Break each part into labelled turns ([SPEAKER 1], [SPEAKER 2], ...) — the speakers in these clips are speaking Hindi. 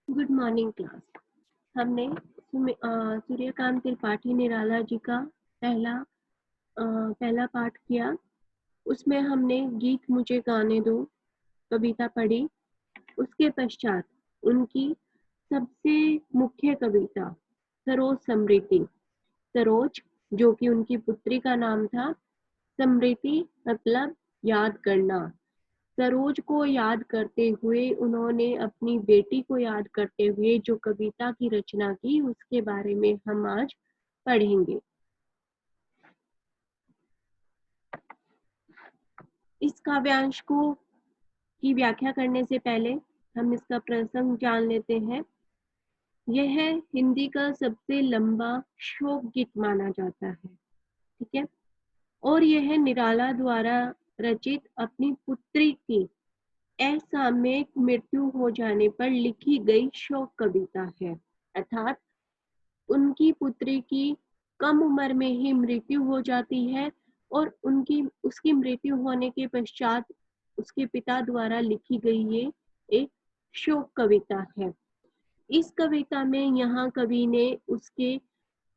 [SPEAKER 1] Good morning class. हमने सूर्यकांत त्रिपाठी निराला जी का पहला पाठ किया। उसमें हमने गीत मुझे गाने दो कविता पढ़ी। उसके पश्चात उनकी सबसे मुख्य कविता सरोज समृति, सरोज जो कि उनकी पुत्री का नाम था, समृति मतलब याद करना। सरोज को याद करते हुए उन्होंने अपनी बेटी को याद करते हुए जो कविता की रचना की उसके बारे में हम आज पढ़ेंगे। इस काव्यांश को की व्याख्या करने से पहले हम इसका प्रसंग जान लेते हैं। यह हिंदी का सबसे लंबा शोक गीत माना जाता है, ठीक है। और यह निराला द्वारा रचित अपनी पुत्री की असामयिक मृत्यु हो जाने पर लिखी गई शोक कविता है। अर्थात उनकी पुत्री की कम उम्र में ही मृत्यु हो जाती है और उसकी मृत्यु होने के पश्चात उसके पिता द्वारा लिखी गई ये एक शोक कविता है। इस कविता में यहाँ कवि ने उसके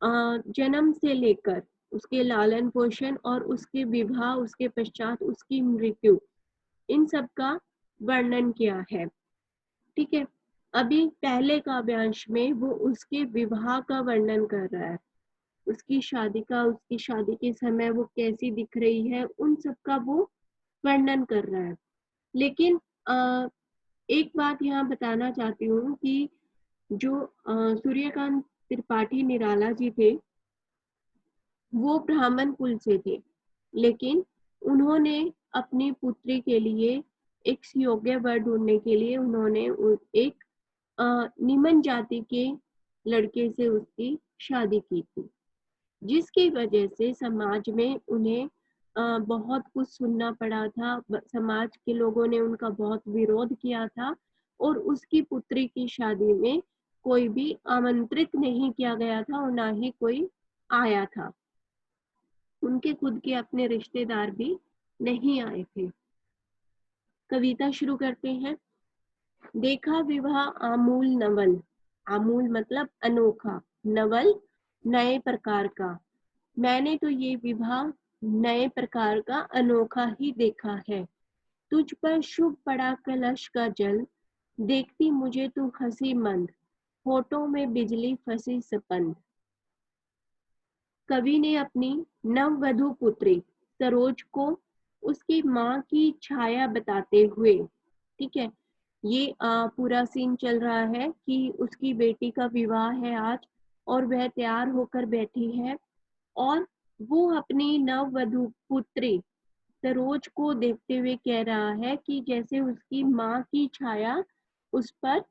[SPEAKER 1] जन्म से लेकर उसके लालन पोषण और उसके विवाह, उसके पश्चात उसकी मृत्यु, इन सब का वर्णन किया है, ठीक है। अभी पहले काव्यांश में वो उसके विवाह का वर्णन कर रहा है, उसकी शादी के समय वो कैसी दिख रही है, उन सब का वो वर्णन कर रहा है। लेकिन एक बात यहाँ बताना चाहती हूँ कि जो सूर्यकांत त्रिपाठी निराला जी थे वो ब्राह्मण कुल से थे, लेकिन उन्होंने अपनी पुत्री के लिए एक योग्य वर ढूंढने के लिए उन्होंने एक निम्न जाति के लड़के से उसकी शादी की थी, जिसकी वजह से समाज में उन्हें बहुत कुछ सुनना पड़ा था। समाज के लोगों ने उनका बहुत विरोध किया था और उसकी पुत्री की शादी में कोई भी आमंत्रित नहीं किया गया था और ना ही कोई आया था। उनके खुद के अपने रिश्तेदार भी नहीं आए थे। कविता शुरू करते हैं। देखा विवाह आमूल नवल, आमूल मतलब अनोखा, नवल नए प्रकार का। मैंने तो ये विवाह नए प्रकार का अनोखा ही देखा है। तुझ पर शुभ पड़ा कलश का जल, देखती मुझे तू हंसी मंद, होठों में बिजली फंसी सपंद। कवि ने अपनी नववधु पुत्री सरोज को उसकी माँ की छाया बताते हुए, ठीक है, ये पूरा सीन चल रहा है कि उसकी बेटी का विवाह है आज और वह तैयार होकर बैठी है और वो अपनी नववधु पुत्री सरोज को देखते हुए कह रहा है कि जैसे उसकी माँ की छाया उस पर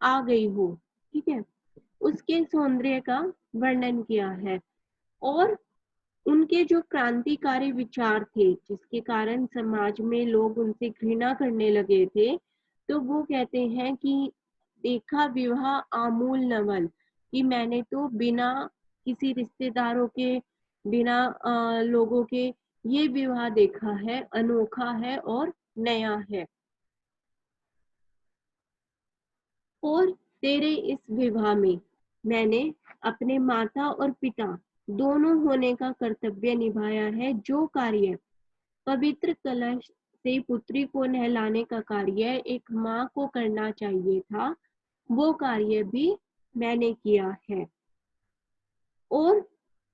[SPEAKER 1] आ गई हो, ठीक है। उसके सौंदर्य का वर्णन किया है और उनके जो क्रांतिकारी विचार थे जिसके कारण समाज में लोग उनसे घृणा करने लगे थे, तो वो कहते हैं कि देखा विवाह आमूल नवल, कि मैंने तो बिना किसी रिश्तेदारों के, बिना लोगों के ये विवाह देखा है, अनोखा है और नया है। और तेरे इस विवाह में मैंने अपने माता और पिता दोनों होने का कर्तव्य निभाया है। जो कार्य पवित्र कलश से पुत्री को नहलाने का कार्य एक माँ को करना चाहिए था, वो कार्य भी मैंने किया है। और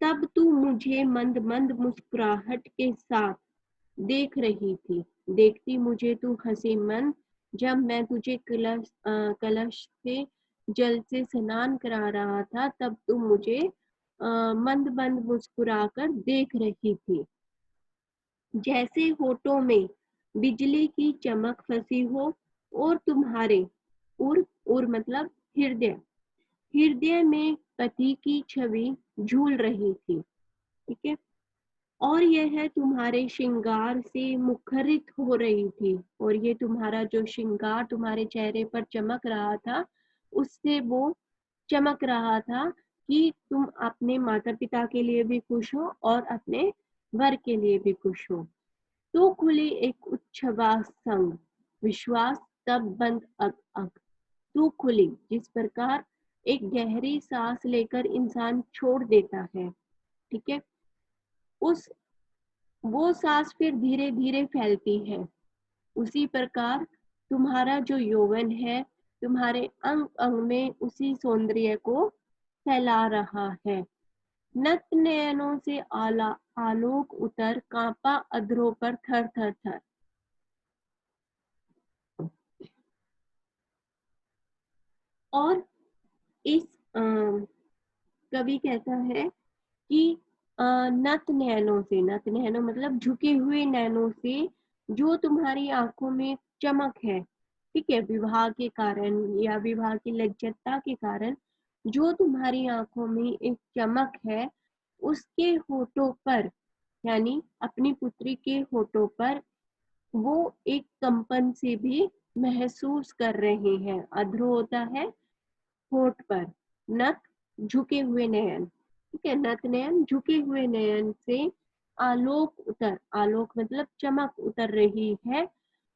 [SPEAKER 1] तब तू मुझे मंद मंद मुस्कुराहट के साथ देख रही थी, देखती मुझे तू हंसी मंद, जब मैं तुझे कलश से जल से स्नान करा रहा था, तब तू मुझे मंद मंद मुस्कुराकर देख रही थी, जैसे होठों में बिजली की चमक फंसी हो और तुम्हारे उर मतलब हृदय, हृदय में पति की छवि झूल रही थी, ठीक है। और यह तुम्हारे श्रृंगार से मुखरित हो रही थी, और ये तुम्हारा जो श्रृंगार तुम्हारे चेहरे पर चमक रहा था उससे वो चमक रहा था कि तुम अपने माता पिता के लिए भी खुश हो और अपने वर के लिए भी खुश हो। तो खुली एक उच्छ्वास संग विश्वास तब बंद अग अग, तू खुली, जिस प्रकार एक गहरी सांस लेकर इंसान छोड़ देता है, ठीक है, उस वो सांस फिर धीरे धीरे फैलती है। उसी प्रकार तुम्हारा जो यौवन है तुम्हारे अंग अंग में उसी सौंदर्य को फैला रहा है। नत नयनों से आलोक उतर, कांपा अधरों पर थर थर थर। और इस कवि कहता है कि नत नैनों से, नत नैनों मतलब झुके हुए नैनों से जो तुम्हारी आंखों में चमक है, ठीक है, विवाह के कारण या विवाह की लज्जतता के कारण जो तुम्हारी आंखों में एक चमक है, उसके होठों पर, यानी अपनी पुत्री के होठों पर वो एक कंपन से भी महसूस कर रहे हैं। अध्रो होता है होठ पर, नत झुके हुए नयन, ठीक है, नत नयन झुके हुए नयन से आलोक उतर, आलोक मतलब चमक उतर रही है,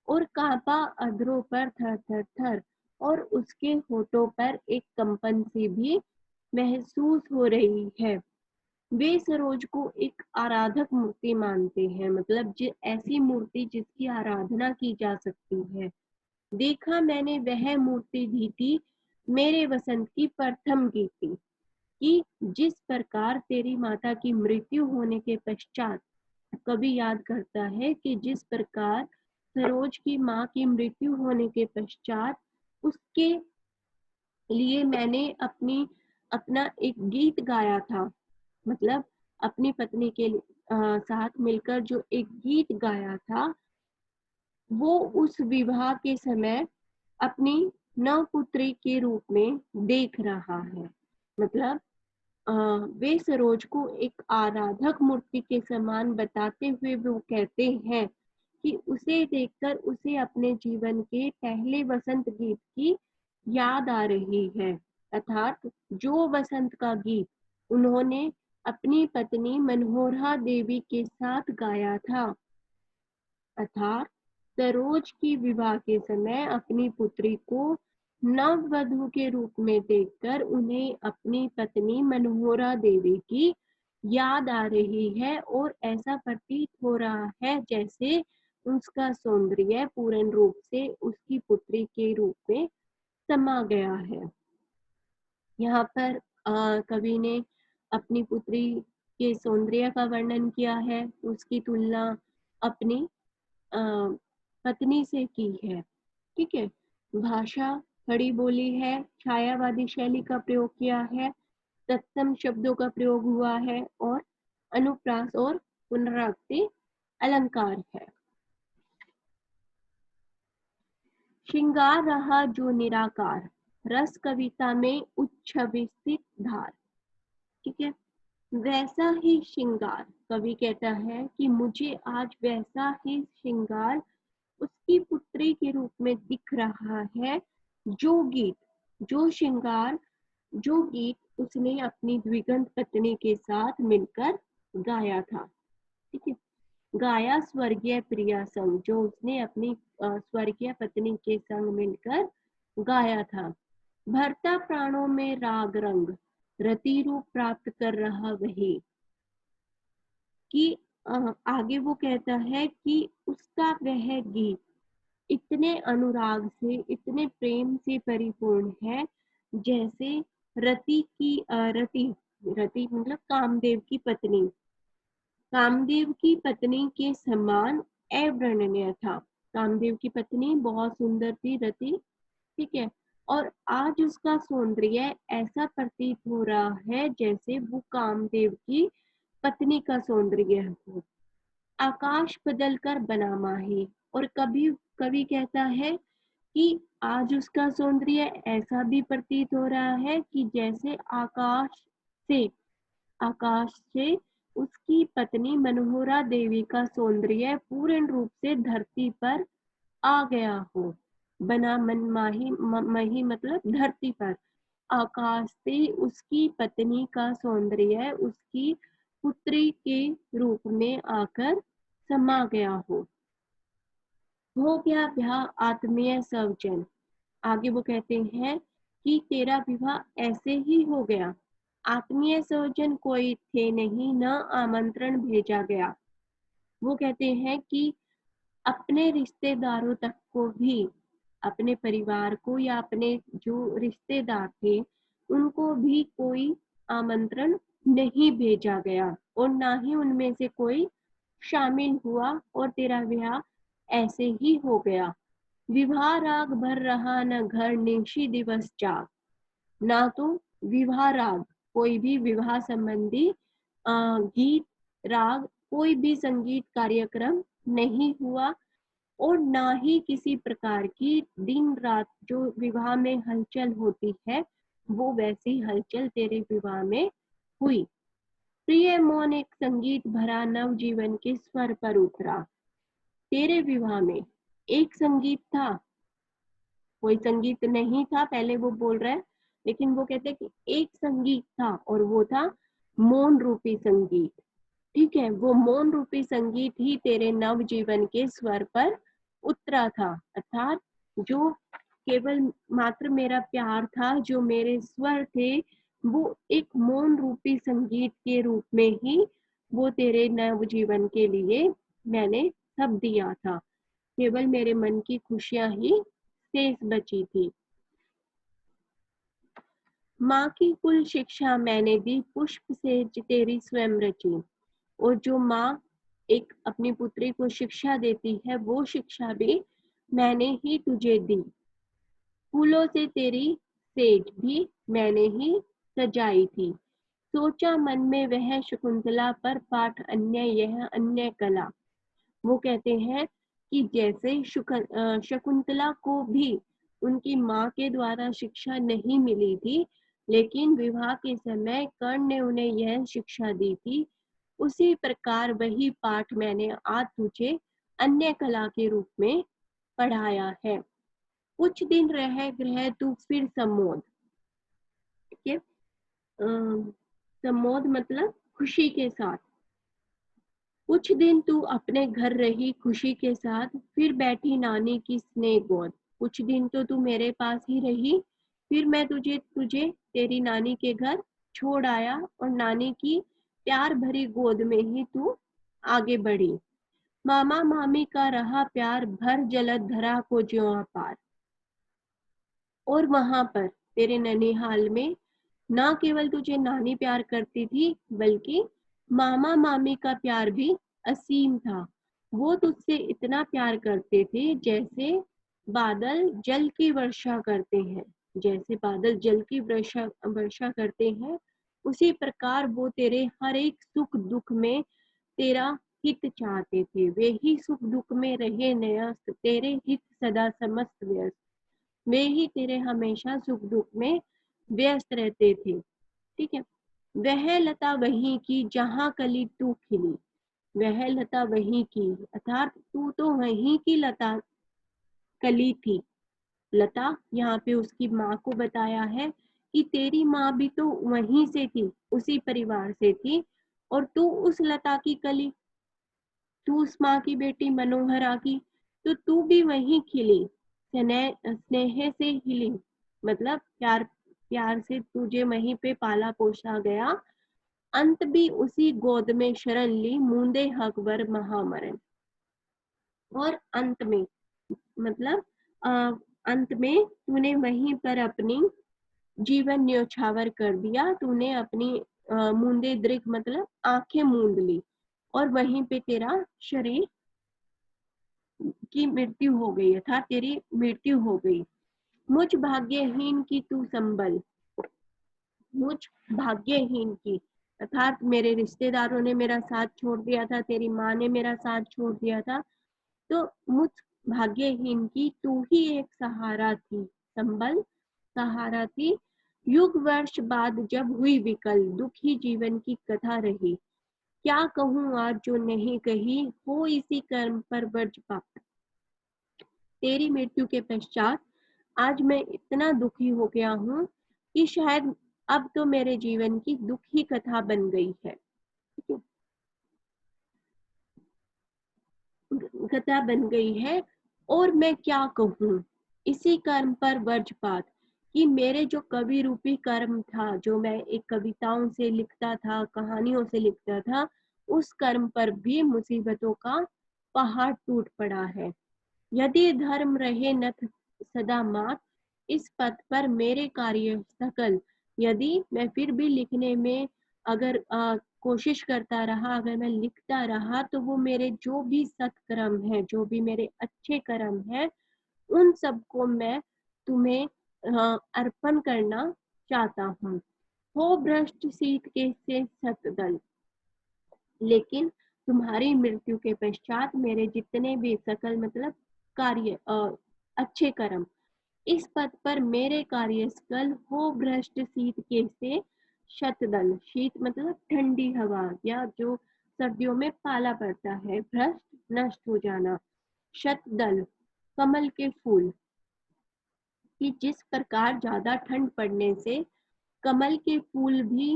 [SPEAKER 1] और कांपा अधरों पर थर थर थर, और उसके होठों पर एक कंपन सी भी महसूस हो रही है। वे सरोज को एक आराधक मूर्ति मानते हैं, मतलब ऐसी मूर्ति जिसकी आराधना की जा सकती है। देखा मैंने वह मूर्ति दी थी मेरे वसंत की प्रथम गीति, कि जिस प्रकार तेरी माता की मृत्यु होने के पश्चात, कवि याद करता है कि जिस प्रकार सरोज की माँ की मृत्यु होने के पश्चात उसके लिए मैंने अपना एक गीत गाया था, मतलब अपनी पत्नी के साथ मिलकर जो एक गीत गाया था, वो उस विवाह के समय अपनी नवपुत्री के रूप में देख रहा है। मतलब वे सरोज को एक आराधक मूर्ति के समान बताते हुए वो कहते हैं कि उसे देखकर उसे अपने जीवन के पहले वसंत गीत की याद आ रही है, अर्थात जो वसंत का गीत उन्होंने अपनी पत्नी मनोहरा देवी के साथ गाया था, अर्थात सरोज की विवाह के समय अपनी पुत्री को नववधू के रूप में देखकर उन्हें अपनी पत्नी मनोहरा देवी की याद आ रही है, और ऐसा प्रतीत हो रहा है जैसे उसका सौंदर्य पूर्ण रूप से उसकी पुत्री के रूप में समा गया है। यहाँ पर कवि ने अपनी पुत्री के सौंदर्य का वर्णन किया है, उसकी तुलना अपनी पत्नी से की है, ठीक है। भाषा खड़ी बोली है, छायावादी शैली का प्रयोग किया है, तत्सम शब्दों का प्रयोग हुआ है, और अनुप्रास और पुनरावृत्ति अलंकार है। श्रृंगार रहा जो निराकार, रस कविता में उच्छ्वसित धार, ठीक है, वैसा ही श्रृंगार, कवि कहता है कि मुझे आज वैसा ही श्रृंगार उसकी पुत्री के रूप में दिख रहा है, जो गीत, जो श्रृंगार, जो गीत उसने अपनी द्विगंत पत्नी के साथ मिलकर गाया था, ठीक है, गाया स्वर्गीय प्रिया संग, जो उसने अपनी स्वर्गीय पत्नी के संग मिलकर गाया था। भरता प्राणों में राग रंग, रति रूप प्राप्त कर रहा वही, कि आगे वो कहता है कि उसका वह गीत इतने अनुराग से, इतने प्रेम से परिपूर्ण है, जैसे रति की रति, रति मतलब कामदेव की पत्नी, कामदेव की पत्नी के समान अवर्णनीय था। कामदेव की पत्नी बहुत सुंदर थी रति, ठीक है, और आज उसका सौंदर्य ऐसा प्रतीत हो रहा है जैसे वो कामदेव की पत्नी का सौंदर्य हो। आकाश बदलकर बना माही, और कभी कवि कहता है कि आज उसका सौंदर्य ऐसा भी प्रतीत हो रहा है कि जैसे आकाश से उसकी पत्नी मनोहरा देवी का सौंदर्य पूर्ण रूप से धरती पर आ गया हो। बना मन माही, मही मतलब धरती पर, आकाश से उसकी पत्नी का सौंदर्य उसकी पुत्री के रूप में आकर समा गया हो गया ब्याह आत्मीय सवजन। आगे वो कहते हैं कि तेरा विवाह ऐसे ही हो गया। आत्मीय स्वजन कोई थे नहीं, न आमंत्रण भेजा गया। वो कहते हैं कि अपने रिश्तेदारों तक को भी, अपने परिवार को या अपने जो रिश्तेदार थे उनको भी कोई आमंत्रण नहीं भेजा गया और ना ही उनमें से कोई शामिल हुआ और तेरा ब्याह ऐसे ही हो गया। विवाह राग भर रहा न घर, निशी दिवस जाग। ना तो विवाह राग, कोई भी विवाह संबंधी गीत राग, कोई भी संगीत कार्यक्रम नहीं हुआ और ना ही किसी प्रकार की दिन रात जो विवाह में हलचल होती है वो वैसी हलचल तेरे विवाह में हुई। प्रिय मौन एक संगीत भरा नव जीवन के स्वर पर उतरा। तेरे विवाह में एक संगीत था, कोई संगीत नहीं था, पहले वो बोल रहा है, लेकिन वो कहते हैं कि एक संगीत था और वो था मौन रूपी संगीत। ठीक है, वो मौन रूपी संगीत ही तेरे नव जीवन के स्वर पर उतरा था, अर्थात जो केवल मात्र मेरा प्यार था, जो मेरे स्वर थे, वो एक मौन रूपी संगीत के रूप में ही वो तेरे नव जीवन के लिए मैंने सब दिया था। केवल मेरे मन की खुशियां ही शेष बची थी। माँ की कुल शिक्षा मैंने दी, पुष्प से तेरी स्वयं रची। और जो माँ एक अपनी पुत्री को शिक्षा देती है वो शिक्षा भी मैंने ही तुझे दी। फूलों से तेरी सेज भी मैंने ही सजाई थी। सोचा मन में वह शकुंतला पर पाठ अन्य यह अन्य कला। वो कहते हैं कि जैसे शकुंतला को भी उनकी माँ के द्वारा शिक्षा नहीं मिली थी, लेकिन विवाह के समय कर्ण ने उन्हें यह शिक्षा दी थी, उसी प्रकार वही पाठ मैंने आज तुझे अन्य कला के रूप में पढ़ाया है। कुछ दिन रह गृह तू फिर सम्मोद। ठीक है, सम्मोद मतलब खुशी के साथ। कुछ दिन तू अपने घर रही खुशी के साथ, फिर बैठी नानी की स्नेह गोद। कुछ दिन तो तू मेरे पास ही रही, फिर मैं तुझे तुझे तेरी नानी के घर छोड़ आया और नानी की प्यार भरी गोद में ही तू आगे बढ़ी। मामा मामी का रहा प्यार भर जलद धरा को ज्यों पार। और वहां पर तेरे ननिहाल में ना केवल तुझे नानी प्यार करती थी, बल्कि मामा मामी का प्यार भी असीम था। वो तुझसे इतना प्यार करते थे जैसे बादल जल की वर्षा करते हैं। जैसे बादल जल की वर्षा वर्षा करते हैं, उसी प्रकार वो तेरे हर एक सुख दुख में तेरा हित चाहते थे। वे ही सुख दुख में रहे न्यस्त, तेरे हित सदा समस्त व्यस्त। वे ही तेरे हमेशा सुख दुख में व्यस्त रहते थे। ठीक है, वह लता वहीं की जहां कली तू खिली। वह लता वहीं की, अर्थात तू तो वहीं की लता कली थी। लता यहाँ पे उसकी माँ को बताया है कि तेरी माँ भी तो वहीं से थी, उसी परिवार से थी, और तू उस लता की कली, तू उस माँ की बेटी मनोहरा की, तो तू भी वहीं खिली, स्नेह से हिली। मतलब प्यार प्यार से तुझे वहीं पे पाला पोसा गया। अंत भी उसी गोद में शरण ली, मूंदे हक वर महामरण। और अंत में मतलब अंत में तूने वहीं पर अपनी जीवन न्योछावर कर दिया। तूने अपनी मूंदे दृक मतलब आंखें मूंद ली और वहीं पे तेरा शरीर की मृत्यु हो गई, अर्थात तेरी मृत्यु हो गई। मुझ भाग्यहीन की तू संबल। मुझ भाग्यहीन की, अर्थात मेरे रिश्तेदारों ने मेरा साथ छोड़ दिया था, तेरी माँ ने मेरा साथ छोड़ दिया था, तो मुझ भाग्यहीन की तू ही एक सहारा थी, संबल सहारा थी। युग वर्ष बाद जब हुई विकल, दुखी जीवन की कथा रही। क्या कहूँ आज जो नहीं कही, हो इसी कर्म पर वज्रपात। तेरी मृत्यु के पश्चात आज मैं इतना दुखी हो गया हूँ कि शायद अब तो मेरे जीवन की दुखी कथा बन गई है। कथा बन गई है और मैं क्या कहूँ, इसी कर्म पर वज्रपात, कि मेरे जो कवि रूपी कर्म था, जो मैं एक कविताओं से लिखता था, कहानियों से लिखता था, उस कर्म पर भी मुसीबतों का पहाड़ टूट पड़ा है। यदि धर्म रहे नथ सदा मात, इस पथ पर मेरे कार्य सकल। यदि मैं फिर भी लिखने में अगर कोशिश करता रहा, अगर मैं लिखता रहा, तो वो मेरे जो भी सत्कर्म है, जो भी मेरे अच्छे कर्म है, उन सबको मैं तुम्हें अर्पण करना चाहता हूँ। हो भ्रष्ट सीत के से सतदल, लेकिन तुम्हारी मृत्यु के पश्चात मेरे जितने भी सकल मतलब कार्य अच्छे कर्म, इस पद पर मेरे कार्यस्थल हो भ्रष्ट शीत के से शतदल। शीत मतलब ठंडी हवा या जो सर्दियों में पाला पड़ता है, भ्रष्ट नष्ट हो जाना। शतदल कमल के फूल, कि जिस प्रकार ज्यादा ठंड पड़ने से कमल के फूल भी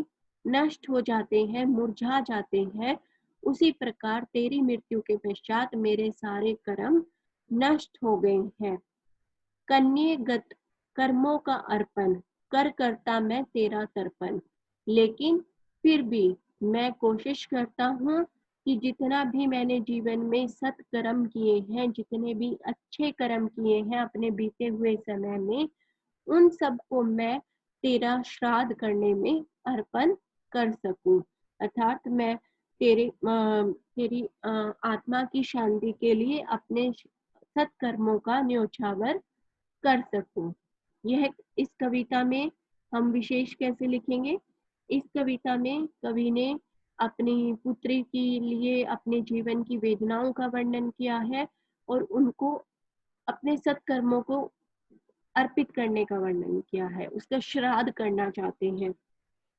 [SPEAKER 1] नष्ट हो जाते हैं, मुरझा जाते हैं, उसी प्रकार तेरी मृत्यु के पश्चात मेरे सारे कर्म नष्ट हो गए हैं। कन्यगत कर्मों का अर्पण कर करता मैं तेरा तर्पण, लेकिन फिर भी मैं कोशिश करता हूँ कि जितना भी मैंने जीवन में सत्कर्म किए हैं, जितने भी अच्छे कर्म किए हैं अपने बीते हुए समय में, उन सबको मैं तेरा श्राद्ध करने में अर्पण कर सकूं। अर्थात मैं तेरी आत्मा की शांति के लिए अपने सत्कर्मों का न्योछावर कर सकूं। यह इस कविता में हम विशेष कैसे लिखेंगे? इस कविता में कवि ने अपनी पुत्री के लिए अपने जीवन की वेदनाओं का वर्णन किया है और उनको अपने सत्कर्मों को अर्पित करने का वर्णन किया है, उसका श्राद्ध करना चाहते हैं।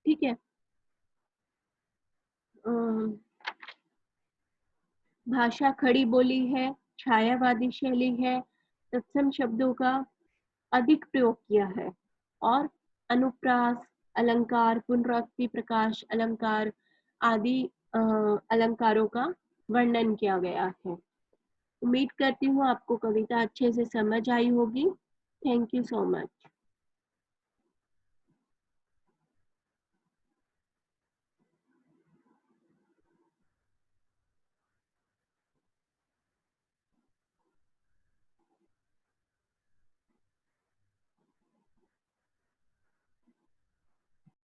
[SPEAKER 1] ठीक है। भाषा खड़ी बोली है, छायावादी शैली है, तत्सम शब्दों का अधिक प्रयोग किया है और अनुप्रास अलंकार, पुनरुक्ति, प्रकाश अलंकार आदि अलंकारों का वर्णन किया गया है। उम्मीद करती हूँ आपको कविता अच्छे से समझ आई होगी। Thank you so much.